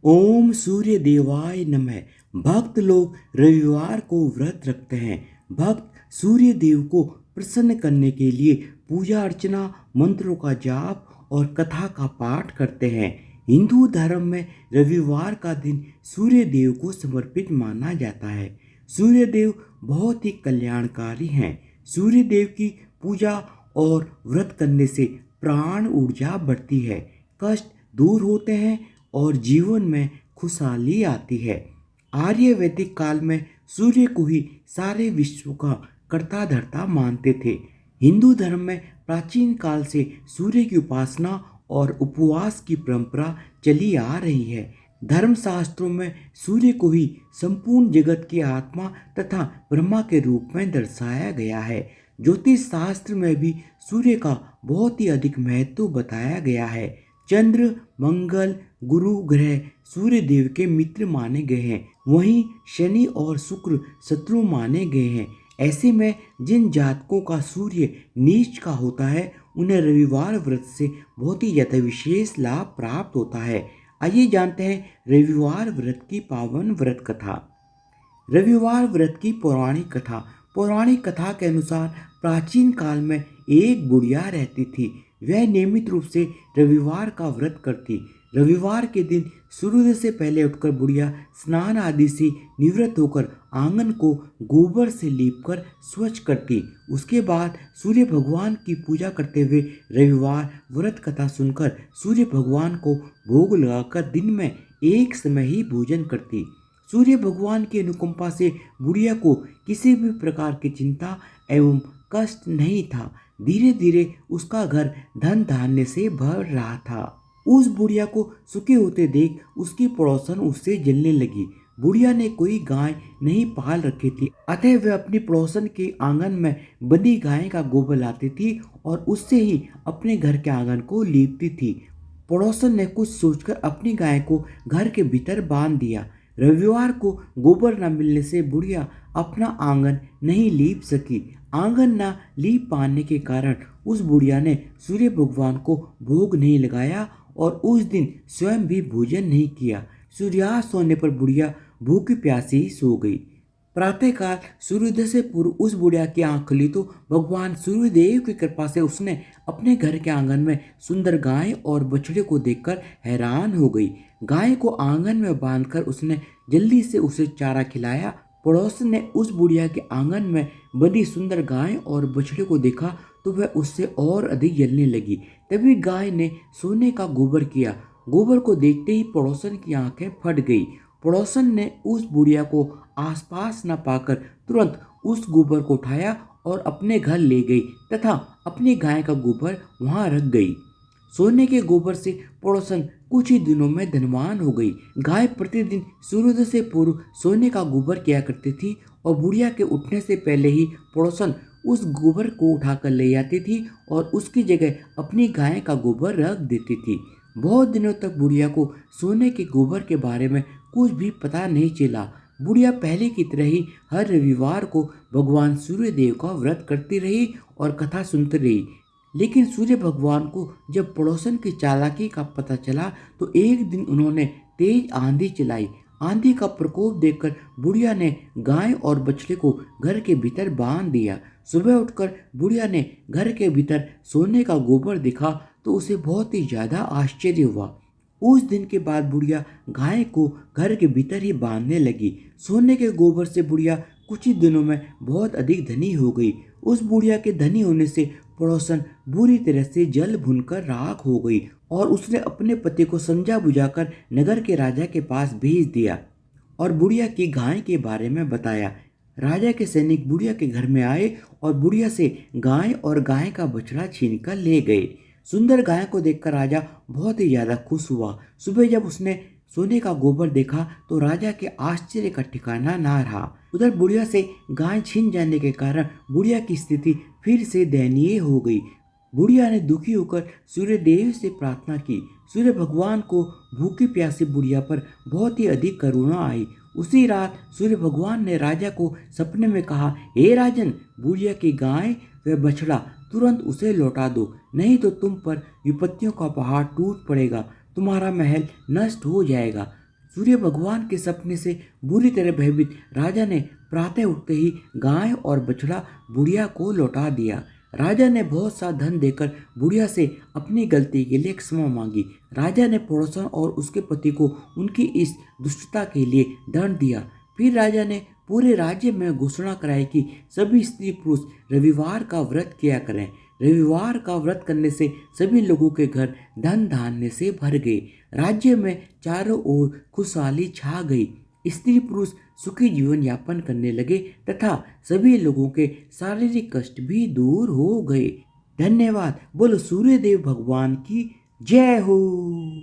ओम सूर्य देवाय नमः। भक्त लोग रविवार को व्रत रखते हैं। भक्त सूर्य देव को प्रसन्न करने के लिए पूजा अर्चना, मंत्रों का जाप और कथा का पाठ करते हैं। हिंदू धर्म में रविवार का दिन सूर्य देव को समर्पित माना जाता है। सूर्य देव बहुत ही कल्याणकारी हैं। सूर्य देव की पूजा और व्रत करने से प्राण ऊर्जा बढ़ती है, कष्ट दूर होते हैं और जीवन में खुशहाली आती है। आर्यवैदिक काल में सूर्य को ही सारे विश्व का कर्ता धर्ता मानते थे। हिंदू धर्म में प्राचीन काल से सूर्य की उपासना और उपवास की परंपरा चली आ रही है। धर्मशास्त्रों में सूर्य को ही संपूर्ण जगत की आत्मा तथा ब्रह्मा के रूप में दर्शाया गया है। ज्योतिष शास्त्र में भी सूर्य का बहुत ही अधिक महत्व बताया गया है। चंद्र, मंगल, गुरु ग्रह सूर्य देव के मित्र माने गए हैं, वहीं शनि और शुक्र शत्रु माने गए हैं। ऐसे में जिन जातकों का सूर्य नीच का होता है, उन्हें रविवार व्रत से बहुत ही ज़्यादा विशेष लाभ प्राप्त होता है। आइए जानते हैं रविवार व्रत की पावन व्रत कथा। रविवार व्रत की पौराणिक कथा। पौराणिक कथा के अनुसार प्राचीन काल में एक बुढ़िया रहती थी। वह नियमित रूप से रविवार का व्रत करती। रविवार के दिन सूर्योदय से पहले उठकर बुढ़िया स्नान आदि से निवृत्त होकर आंगन को गोबर से लीपकर स्वच्छ करती। उसके बाद सूर्य भगवान की पूजा करते हुए रविवार व्रत कथा सुनकर सूर्य भगवान को भोग लगाकर दिन में एक समय ही भोजन करती। सूर्य भगवान की अनुकंपा से बुढ़िया को किसी भी प्रकार की चिंता एवं कष्ट नहीं था। धीरे धीरे उसका घर धन धान्य से भर रहा था। उस बुढ़िया को सुखी होते देख उसकी पड़ोसन उससे जलने लगी। बुढ़िया ने कोई गाय नहीं पाल रखी थी, अतः वह अपनी पड़ोसन के आंगन में बंधी गाय का गोबर लाती थी और उससे ही अपने घर के आंगन को लीपती थी। पड़ोसन ने कुछ सोचकर अपनी गाय को घर के भीतर बांध दिया। रविवार को गोबर न मिलने से बुढ़िया अपना आंगन नहीं लीप सकी। आंगन न लीप पाने के कारण उस बुढ़िया ने सूर्य भगवान को भोग नहीं लगाया और उस दिन स्वयं भी भोजन नहीं किया। सूर्यास्त होने पर बुढ़िया भूखी प्यासी सो गई। प्रातःकाल सूर्योदय से पूर्व उस बुढ़िया की आंख खुली तो भगवान सूर्यदेव की कृपा से उसने अपने घर के आंगन में सुंदर गाय और बछड़े को देखकर हैरान हो गई। गाय को आंगन में बांधकर उसने जल्दी से उसे चारा खिलाया। पड़ोस ने उस बुढ़िया के आंगन में बंधी सुंदर गाय और बछड़े को देखा तो वह उससे और अधिक जलने लगी। तभी गाय ने सोने का गोबर किया। गोबर को देखते ही पड़ोसन की आंखें फट गई। पड़ोसन ने उस बुढ़िया को आसपास न पाकर तुरंत उस गोबर को उठाया और अपने घर ले गई तथा अपनी गाय का गोबर वहां रख गई। सोने के गोबर से पड़ोसन कुछ ही दिनों में धनवान हो गई। गाय प्रतिदिन सूर्योदय से पूर्व सोने का गोबर किया करती थी और बुढ़िया के उठने से पहले ही पड़ोसन उस गोबर को उठाकर ले जाती थी और उसकी जगह अपनी गाय का गोबर रख देती थी। बहुत दिनों तक बुढ़िया को सोने के गोबर के बारे में कुछ भी पता नहीं चला। बुढ़िया पहले की तरह ही हर रविवार को भगवान सूर्य देव का व्रत करती रही और कथा सुनती रही। लेकिन सूर्य भगवान को जब पड़ोसन की चालाकी का पता चला तो एक दिन उन्होंने तेज आंधी चलाई। आंधी का प्रकोप देखकर बुढ़िया ने गाय और बछड़े को घर के भीतर बांध दिया। सुबह उठकर बुढ़िया ने घर के भीतर सोने का गोबर देखा तो उसे बहुत ही ज्यादा आश्चर्य हुआ। उस दिन के बाद बुढ़िया गाय को घर के भीतर ही बांधने लगी। सोने के गोबर से बुढ़िया कुछ ही दिनों में बहुत अधिक धनी हो गई। उस बुढ़िया के धनी होने से पड़ोसन बुरी तरह से जल भुनकर राख हो गई और उसने अपने पति को समझा बुझाकर नगर के राजा के पास भेज दिया और बुढ़िया की गाय के बारे में बताया। राजा के सैनिक बुढ़िया के घर में आए और बुढ़िया से गाय और गाय का बछड़ा छीनकर ले गए। सुंदर गाय को देखकर राजा बहुत ही ज्यादा खुश हुआ। सुबह जब उसने सोने का गोबर देखा तो राजा के आश्चर्य का ठिकाना ना रहा। उधर बुढ़िया से गाय छीन जाने के कारण बुढ़िया की स्थिति फिर से दयनीय हो गई। बुढ़िया ने दुखी होकर सूर्य देव से प्रार्थना की। सूर्य भगवान को भूखी प्यासी बुढ़िया पर बहुत ही अधिक करुणा आई। उसी रात सूर्य भगवान ने राजा को सपने में कहा, हे राजन, बुढ़िया की गाय व बछड़ा तुरंत उसे लौटा दो, नहीं तो तुम पर विपत्तियों का पहाड़ टूट पड़ेगा, तुम्हारा महल नष्ट हो जाएगा। सूर्य भगवान के सपने से बुरी तरह भयभीत राजा ने प्रातः उठते ही गाय और बछड़ा बुढ़िया को लौटा दिया। राजा ने बहुत सा धन देकर बुढ़िया से अपनी गलती के लिए क्षमा मांगी। राजा ने पड़ोसन और उसके पति को उनकी इस दुष्टता के लिए दंड दिया। फिर राजा ने पूरे राज्य में घोषणा कराई कि सभी स्त्री पुरुष रविवार का व्रत किया करें। रविवार का व्रत करने से सभी लोगों के घर धन धान्य से भर गए। राज्य में चारों ओर खुशहाली छा गई। स्त्री पुरुष सुखी जीवन यापन करने लगे तथा सभी लोगों के शारीरिक कष्ट भी दूर हो गए। धन्यवाद। बोलो सूर्यदेव भगवान की जय हो।